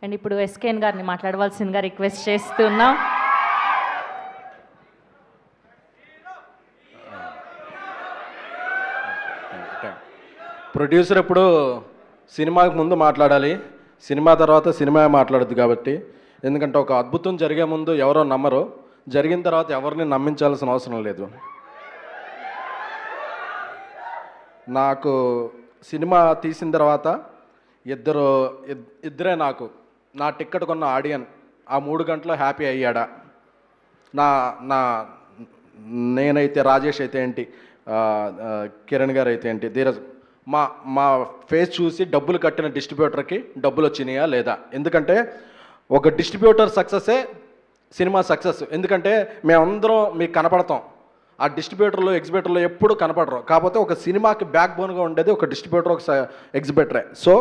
And ఇప్పుడు SKN గారిని మాట్లాడవలసిందిగా రిక్వెస్ట్ చేస్తున్నాం. ప్రొడ్యూసర్ ఎప్పుడు సినిమాకి ముందు మాట్లాడాలి, సినిమా తర్వాత సినిమా మాట్లాడద్దు. కాబట్టి ఎందుకంటే ఒక అద్భుతం జరిగే ముందు ఎవరో నమ్మరు, జరిగిన తర్వాత ఎవరిని నమ్మించాల్సిన అవసరం లేదు. నాకు సినిమా తీసిన తర్వాత ఇద్దరే నా టిక్కెట్ కొన్న ఆడియన్ ఆ 3 గంటలు హ్యాపీ అయ్యాడా, నా నేనైతే, రాజేష్ అయితే ఏంటి, కిరణ్ గారు అయితే ఏంటి, ధీరజ్, మా ఫేస్ చూసి డబ్బులు కట్టిన డిస్ట్రిబ్యూటర్కి డబ్బులు వచ్చినాయా లేదా. ఎందుకంటే ఒక డిస్ట్రిబ్యూటర్ సక్సెస్సే సినిమా సక్సెస్. ఎందుకంటే మేమందరం మీకు కనపడతాం, ఆ డిస్ట్రిబ్యూటర్లు ఎగ్జిబిటర్లు ఎప్పుడు కనపడరు. కాకపోతే ఒక సినిమాకి బ్యాక్ బోన్గా ఉండేది ఒక డిస్ట్రిబ్యూటర్, ఒక ఎగ్జిబిటరే. సో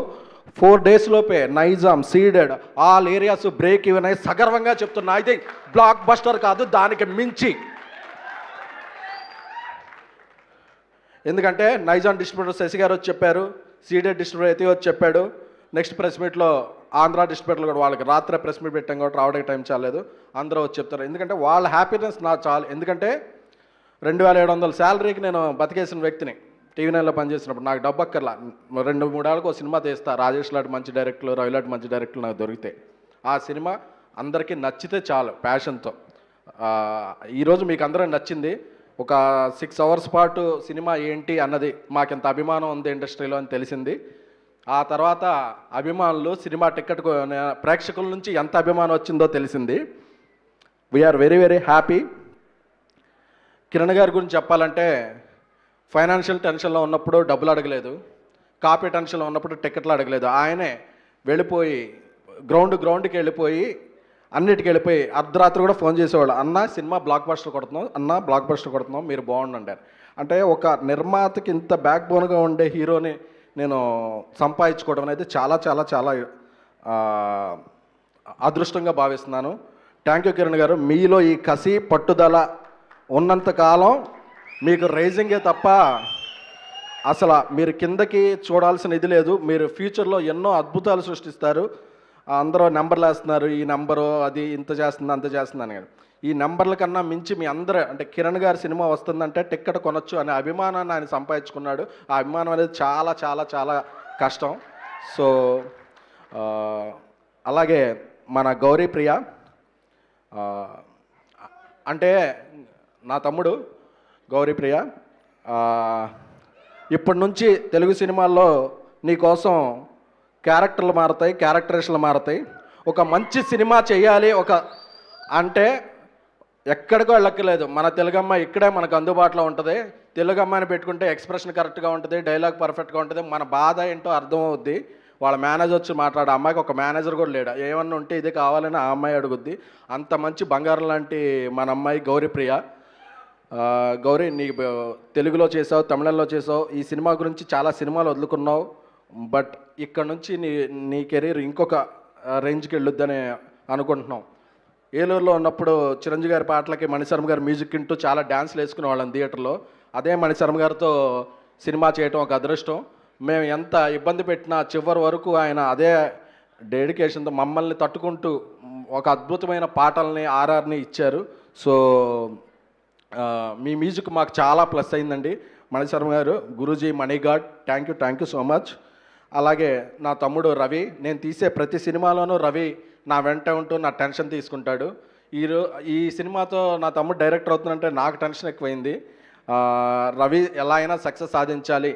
4 days లోపే Nizam, ceded, all areas break even అయ్యి సగర్వంగా చెప్తున్నా, అయితే బ్లాక్ బస్టర్ కాదు దానికి మించి. ఎందుకంటే నైజాం డిస్ట్రిబ్యూటర్ శశి గారు వచ్చి చెప్పారు, సీడెడ్ డిస్ట్రిబ్యూటర్ అయితే వచ్చి చెప్పాడు. నెక్స్ట్ ప్రెస్ మీట్లో ఆంధ్ర డిస్ట్రిబ్యూటర్లు కూడా, వాళ్ళకి రాత్రి ప్రెస్ మీట్ పెట్టాం కాబట్టి రావడానికి టైం చాలేదు, అందరూ వచ్చి చెప్తారు. ఎందుకంటే వాళ్ళ హ్యాపీనెస్ నాకు చాలు. ఎందుకంటే 2700 శాలరీకి నేను బతికేసిన వ్యక్తిని టీవీ 9లో పనిచేసినప్పుడు. నాకు డబ్బు అక్కర్లా, 2-3 ఏళ్ళకి ఒక సినిమా తీస్తా. రాజేష్ లాంటి మంచి డైరెక్టర్లు, రవి లాంటి మంచి డైరెక్టర్లు నాకు దొరికితే ఆ సినిమా అందరికీ నచ్చితే చాలు, ప్యాషన్తో. ఈరోజు మీకు అందరూ నచ్చింది. ఒక 6 hours పాటు సినిమా ఏంటి అన్నది మాకెంత అభిమానం ఉంది ఇండస్ట్రీలో అని తెలిసింది. ఆ తర్వాత అభిమానులు, సినిమా టికెట్ ప్రేక్షకుల నుంచి ఎంత అభిమానం వచ్చిందో తెలిసింది. We are very very happy. Kiran గారి గురించి చెప్పాలంటే, ఫైనాన్షియల్ టెన్షన్లో ఉన్నప్పుడు డబ్బులు అడగలేదు, కాపీ టెన్షన్లో ఉన్నప్పుడు టికెట్లు అడగలేదు. ఆయనే వెళ్ళిపోయి గ్రౌండ్కి వెళ్ళిపోయి అన్నిటికి వెళ్ళిపోయి అర్ధరాత్రి కూడా ఫోన్ చేసేవాళ్ళు, అన్న సినిమా బ్లాక్ బస్టర్ కొడుతున్నాం, అన్న బ్లాక్ బస్టర్ కొడుతున్నాం, మీరు బాగుండండి. అంటే ఒక నిర్మాతకి ఇంత బ్యాక్ బోన్గా ఉండే హీరోని నేను సంపాదించుకోవడం అనేది చాలా చాలా చాలా అదృష్టంగా భావిస్తున్నాను. థ్యాంక్ యూ కిరణ్ గారు. మీలో ఈ కసి పట్టుదల ఉన్నంతకాలం మీకు రైజింగే తప్ప అసలు మీరు కిందకి చూడాల్సిన ఇది లేదు. మీరు ఫ్యూచర్లో ఎన్నో అద్భుతాలు సృష్టిస్తారు. అందరూ నెంబర్లు వేస్తున్నారు, ఈ నెంబరు అది ఇంత చేస్తుంది అంత చేస్తుంది అని. ఈ నెంబర్ల కన్నా మించి మీ అందరూ, అంటే కిరణ్ గారి సినిమా వస్తుందంటే టిక్కెట్ కొనొచ్చు అనే అభిమానాన్ని ఆయన సంపాదించుకున్నాడు. ఆ అభిమానం అనేది చాలా చాలా చాలా కష్టం. సో అలాగే మన గౌరీ ప్రియ, అంటే నా తమ్ముడు గౌరీ ప్రియ, ఇప్పటి నుంచి తెలుగు సినిమాల్లో నీకోసం క్యారెక్టర్లు మారుతాయి, క్యారెక్టరేషన్లు మారుతాయి. ఒక మంచి సినిమా చేయాలి అంటే ఎక్కడికో వెళ్ళక్కర్లేదు, మన తెలుగమ్మ ఇక్కడే మనకు అందుబాటులో ఉంటుంది. తెలుగమ్మని పెట్టుకుంటే ఎక్స్ప్రెషన్ కరెక్ట్గా ఉంటుంది, డైలాగ్ పర్ఫెక్ట్గా ఉంటుంది, మన బాధ ఏంటో అర్థమవుద్ది. వాళ్ళ మేనేజర్ వచ్చి మాట్లాడే, అమ్మాయికి ఒక మేనేజర్ కూడా లేడా, ఏమన్నా ఉంటే ఇది కావాలని ఆ అమ్మాయి అడుగుద్ది. అంత మంచి బంగారం లాంటి మన అమ్మాయి గౌరీ ప్రియ. గౌరీ, నీకు తెలుగులో చేసావు, తమిళంలో చేసావు, ఈ సినిమా గురించి చాలా సినిమాలు వదులుకున్నావు. బట్ ఇక్కడ నుంచి నీ కెరీర్ ఇంకొక రేంజ్కి వెళ్ళొద్దని అనుకుంటున్నాం. ఏలూరులో ఉన్నప్పుడు చిరంజీవి గారి పాటలకి మణిశర్మ గారు మ్యూజిక్ వింటూ చాలా డ్యాన్స్లు వేసుకునే వాళ్ళం థియేటర్లో. అదే మణిశర్మ గారితో సినిమా చేయటం ఒక అదృష్టం. మేము ఎంత ఇబ్బంది పెట్టినా చివరి వరకు ఆయన అదే డెడికేషన్తో మమ్మల్ని తట్టుకుంటూ ఒక అద్భుతమైన పాటల్ని ఆర్ఆర్ని ఇచ్చారు. సో మీ మ్యూజిక్ మాకు చాలా ప్లస్ అయిందండి. మణిశర్మ గారు, గురూజీ, మణిగాడ్, థ్యాంక్ యూ సో మచ్. అలాగే నా తమ్ముడు రవి, నేను తీసే ప్రతి సినిమాలోనూ రవి నా వెంట ఉంటూ నా టెన్షన్ తీసుకుంటాడు. ఈ సినిమాతో నా తమ్ముడు డైరెక్టర్ అవుతుందంటే నాకు టెన్షన్ ఎక్కువైంది. రవి ఎలా అయినా సక్సెస్ సాధించాలి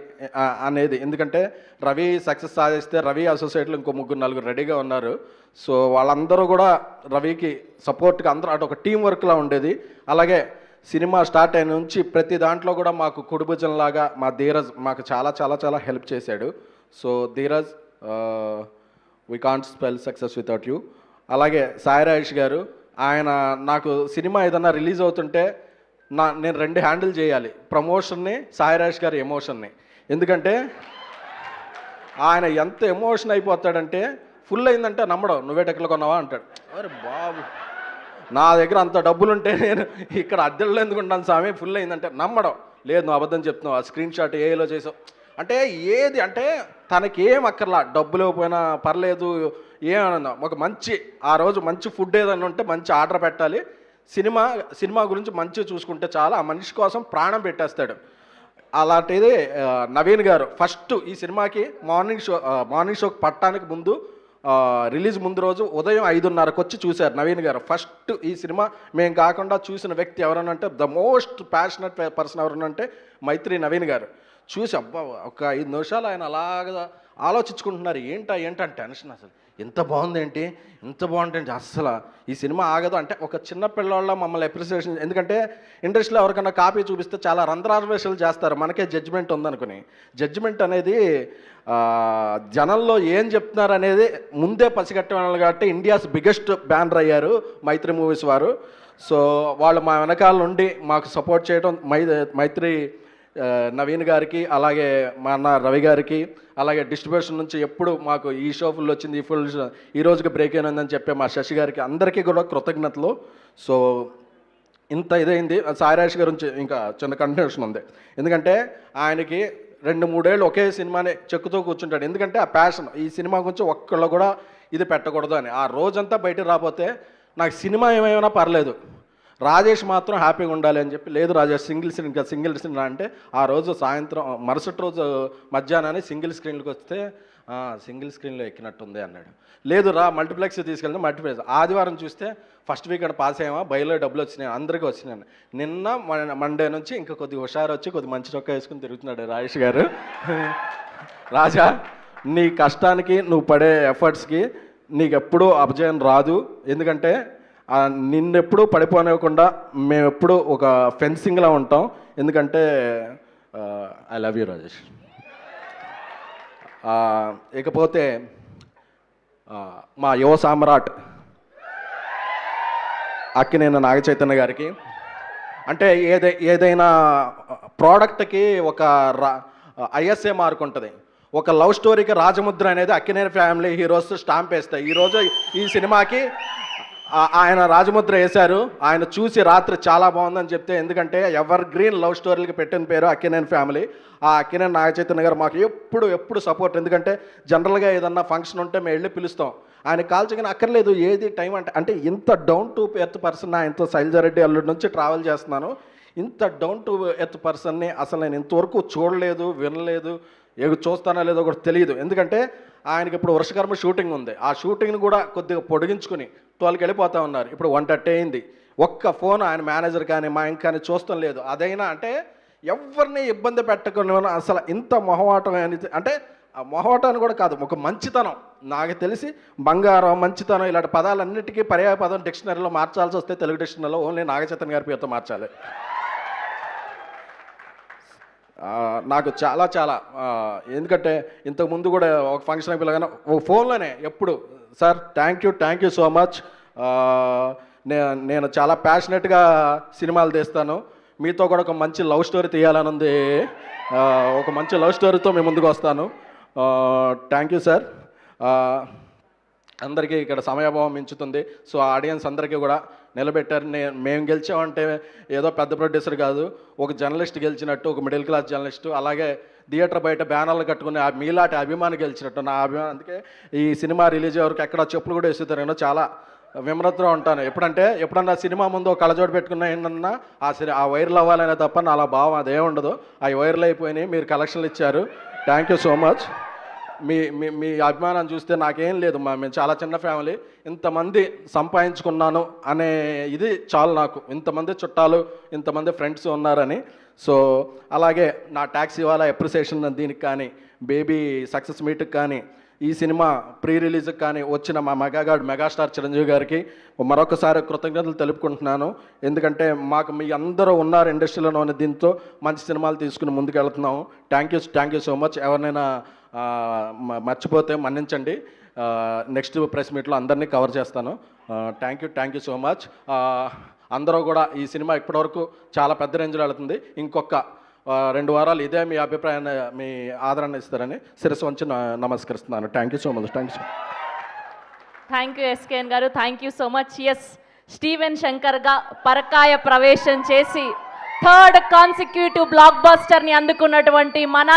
అనేది. ఎందుకంటే రవి సక్సెస్ సాధిస్తే రవి అసోసియేట్లు ఇంకో 3-4 రెడీగా ఉన్నారు. సో వాళ్ళందరూ కూడా రవికి సపోర్ట్గా అందరూ అటు ఒక టీం వర్క్లా ఉండేది. అలాగే సినిమా స్టార్ట్ అయిన నుంచి ప్రతి దాంట్లో కూడా మాకు కుడిభుజంలాగా మా ధీరజ్ మాకు చాలా చాలా చాలా హెల్ప్ చేశాడు. So Dheeraj, we can't spell success without you. అలాగే సాయి రాజేష్ గారు, ఆయన నాకు సినిమా ఏదన్నా రిలీజ్ అవుతుంటే నేను 2 హ్యాండిల్ చేయాలి, ప్రమోషన్ని, సాయి రాజేష్ గారి ఎమోషన్ని. ఎందుకంటే ఆయన ఎంత ఎమోషన్ అయిపోతాడంటే, ఫుల్ అయిందంటే నమ్మడం, నువ్వే టెక్లో కొన్నావా అంటాడు. అరే బాబు, నా దగ్గర అంత డబ్బులుంటే నేను ఇక్కడ అద్దెల్లో ఎందుకుంటాను స్వామి, ఫుల్ అయిందంటే నమ్మడం లేదు, నువ్వు అబద్ధం చెప్తున్నావు, ఆ స్క్రీన్ షాట్ ఏలో చేసావు, అంటే ఏది అంటే తనకి ఏం అక్కర్లా, డబ్బులు ఇవ్వకపోయినా పర్లేదు, ఏమన్నా ఒక మంచి ఆ రోజు మంచి ఫుడ్ ఏదైనా ఉంటే మంచి ఆర్డర్ పెట్టాలి, సినిమా గురించి మంచిగా చూసుకుంటే చాలా, ఆ మనిషి కోసం ప్రాణం పెట్టేస్తాడు. అలాంటిది నవీన్ గారు ఫస్ట్ ఈ సినిమాకి మార్నింగ్ షోకి పట్టడానికి ముందు రిలీజ్ ముందు రోజు ఉదయం 5:30కి వచ్చి చూశారు నవీన్ గారు. ఫస్ట్ ఈ సినిమా మేము కాకుండా చూసిన వ్యక్తి ఎవరనంటే ద మోస్ట్ ప్యాషనెట్ పర్సన్ ఎవరనంటే మైత్రి నవీన్ గారు. చూసి అబ్బా ఒక 5 నిమిషాలు ఆయన అలాగా ఆలోచించుకుంటున్నారు, ఏంటంటే టెన్షన్, అసలు ఎంత బాగుంది ఏంటి, ఇంత బాగుంటుంది, అస్సలు ఈ సినిమా ఆగదు అంటే ఒక చిన్న పిల్లవాళ్ళ మమ్మల్ని అప్రిసియేషన్. ఎందుకంటే ఇండస్ట్రీలో ఎవరికైనా కాపీ చూపిస్తే చాలా రంధ్రాన్వేషణలు చేస్తారు, మనకే జడ్జిమెంట్ ఉందనుకుని. జడ్జిమెంట్ అనేది జనంలో ఏం చెప్తున్నారు అనేది ముందే పసిగట్టేవాళ్ళు కాబట్టి ఇండియాస్ బిగ్గెస్ట్ బ్యానర్ అయ్యారు మైత్రి మూవీస్ వారు. సో వాళ్ళు మా వెనకాల నుండి మాకు సపోర్ట్ చేయడం మైత్రి నవీన్ గారికి, అలాగే మా అన్న రవి గారికి, అలాగే డిస్ట్రిబ్యూషన్ నుంచి ఎప్పుడు మాకు ఈ షో ఫుల్ వచ్చింది, ఈ రోజుకి బ్రేక్ అయినందని చెప్పే మా శశి గారికి, అందరికీ కూడా కృతజ్ఞతలు. సో ఇంత ఇదైంది. సాయిరాజ్ గారి నుంచి ఇంకా చిన్న కంటిన్యూషన్ ఉంది, ఎందుకంటే ఆయనకి 2-3 ఏళ్ళు ఒకే సినిమాని చెక్కుతూ కూర్చుంటాడు. ఎందుకంటే ఆ ప్యాషన్, ఈ సినిమా గురించి ఒక్కళ్ళు కూడా ఇది పెట్టకూడదు అని. ఆ రోజంతా బయటకు రాకపోతే నాకు సినిమా ఏమైనా పర్లేదు, రాజేష్ మాత్రం హ్యాపీగా ఉండాలి అని చెప్పి, లేదు రాజేష్ సింగిల్ స్క్రీన్ అంటే ఆ రోజు సాయంత్రం మరుసటి రోజు మధ్యాహ్నాన్ని సింగిల్ స్క్రీన్కి వస్తే సింగిల్ స్క్రీన్లో ఎక్కినట్టుంది అన్నాడు. లేదు రా మల్టీప్లెక్స్ తీసుకెళ్తే మల్టీప్లెక్స్. ఆదివారం చూస్తే ఫస్ట్ వీకెండ్ పాస్ అయ్యామా, బయలులో డబ్బులు వచ్చినాయి, అందరికీ వచ్చినాయి. నిన్న మండే నుంచి ఇంకా కొద్దిగా హుషారు వచ్చి కొద్ది మంచి చొక్కా వేసుకుని తిరుగుతున్నాడు రాజేష్ గారు. రాజా, నీ కష్టానికి నువ్వు పడే ఎఫర్ట్స్కి నీకు ఎప్పుడూ అపజయం రాదు, ఎందుకంటే నిన్నెప్పుడు పడిపోనివ్వకుండా మేము ఎప్పుడు ఒక ఫెన్సింగ్లా ఉంటాం. ఎందుకంటే ఐ లవ్ యూ రాజేష్. ఇకపోతే మా యువ సామ్రాట్ అక్కినేని నాగచైతన్య గారికి, అంటే ఏదైనా ప్రోడక్ట్కి ఒక ఐఎస్ఏ మార్క్ ఉంటుంది. ఒక లవ్ స్టోరీకి రాజముద్ర అనేది అక్కినేని ఫ్యామిలీ హీరోస్ స్టాంప్ వేస్తాయి. ఈరోజు ఈ సినిమాకి ఆయన రాజముద్ర వేశారు. ఆయన చూసి రాత్రి చాలా బాగుందని చెప్తే, ఎందుకంటే ఎవర్ గ్రీన్ లవ్ స్టోరీలకి పెట్టిన పేరు అక్కినేని ఫ్యామిలీ. ఆ అక్కినేని నాగచైతన్య గారు మాకు ఎప్పుడు సపోర్ట్. ఎందుకంటే జనరల్గా ఏదన్నా ఫంక్షన్ ఉంటే మేము వెళ్ళి పిలుస్తాం, ఆయన కాల్చగానే అక్కర్లేదు ఏది టైం అంటే ఇంత డౌన్ టు ఎర్త్ పర్సన్. ఆయనతో శైలజారెడ్డి అల్లుడి నుంచి ట్రావెల్ చేస్తున్నాను, ఇంత డౌన్ టు ఎర్త్ పర్సన్ని అసలు నేను ఇంతవరకు చూడలేదు, వినలేదు, చూస్తానో లేదో కూడా తెలియదు. ఎందుకంటే ఆయనకి ఇప్పుడు వర్షకర్మ షూటింగ్ ఉంది, ఆ షూటింగ్ని కూడా కొద్దిగా పొడిగించుకుని 12కి వెళ్ళిపోతా ఉన్నారు. ఇప్పుడు 1:30 అయింది, ఒక్క ఫోన్ ఆయన మేనేజర్ కానీ మా ఇంక కానీ చూస్తాం లేదు. అదైనా అంటే ఎవరిని ఇబ్బంది పెట్టకుండా అసలు ఇంత మొహమాటం అంటే ఆ మొహమాటాన్ని కూడా కాదు, ఒక మంచితనం. నాకు తెలిసి బంగారం, మంచితనం ఇలాంటి పదాలన్నిటికీ పర్యాయ పదం డిక్షనరీలో మార్చాల్సి వస్తే తెలుగు డిక్షనరీలో ఓన్లీ నాగచైతన్య గారి పేరుతో మార్చాలి. నాకు చాలా ఎందుకంటే ఇంతకుముందు కూడా ఒక ఫంక్షన్ పిల్లగానే ఒక ఫోన్లోనే ఎప్పుడు sir thank you so much, నేను చాలా ప్యాషనెట్గా సినిమాలు తీస్తాను, మీతో కూడా ఒక మంచి లవ్ స్టోరీ తీయాలని ఉంది, ఒక మంచి లవ్ స్టోరీతో మేము ముందుకు వస్తాను, థ్యాంక్ యూ సార్. అందరికీ ఇక్కడ సమయభావం మించుతుంది. సో ఆడియన్స్ అందరికీ కూడా నిలబెట్టారు. మేము గెలిచామంటే ఏదో పెద్ద ప్రొడ్యూసర్ కాదు, ఒక జర్నలిస్ట్ గెలిచినట్టు, ఒక మిడిల్ క్లాస్ జర్నలిస్టు, అలాగే థియేటర్ బయట బ్యానర్లు కట్టుకుని మీలాంటి అభిమాని గెలిచినట్టు నా అభిమానం. అందుకే ఈ సినిమా రిలీజ్ అయ్యేవరకు ఎక్కడ చెప్పులు కూడా వేసుతారు. నేను చాలా విమర్శతో ఉంటాను. ఎప్పుడన్నా సినిమా ముందు ఒక కళ్ళజోడు పెట్టుకున్నా ఏంటన్నా ఆ వైరల్ అవ్వాలనే తప్ప నా అలా భావం అదే ఉండదు. ఆ వైరల్ అయిపోయినాయి, మీరు కలెక్షన్లు ఇచ్చారు, థ్యాంక్ యూ సో మచ్. మీ అభిమానం చూస్తే నాకేం లేదు, మేము చాలా చిన్న ఫ్యామిలీ, ఇంతమంది సంపాదించుకున్నాను అనే ఇది చాలు నాకు, ఇంతమంది చుట్టాలు, ఇంతమంది ఫ్రెండ్స్ ఉన్నారని. సో అలాగే నా ట్యాక్సీ వాళ్ళ అప్రిసియేషన్ దీనికి కానీ, బేబీ సక్సెస్ మీట్కి కానీ, ఈ సినిమా ప్రీ రిలీజ్కి కానీ వచ్చిన మా మెగాస్టార్ చిరంజీవి గారికి మరొకసారి కృతజ్ఞతలు తెలుపుకుంటున్నాను. ఎందుకంటే మాకు మీ అందరూ ఉన్నారు ఇండస్ట్రీలోనే, దీంతో మంచి సినిమాలు తీసుకుని ముందుకు వెళ్తున్నాము. Thank you so much. ఎవరినైనా మర్చిపోతే మన్నించండి, నెక్స్ట్ ప్రెస్ మీట్లో అందరినీ కవర్ చేస్తాను. Thank you so much. అందరూ కూడా ఈ సినిమా ఇప్పటివరకు చాలా పెద్ద రేంజ్లో వెళుతుంది, ఇంకొక 2 వారాలు ఇదే మీ అభిప్రాయాన్ని, మీ ఆదరణ ఇస్తారని శిరస్సు వంచి నమస్కరిస్తున్నాను. Thank you so much. Thank you SKN గారు, thank you so much. Yes, Steven శంకర్గా పరకాయ ప్రవేశం చేసి 3rd కాన్సిక్యూటివ్ బ్లాక్ బస్టర్ని అందుకున్నటువంటి మన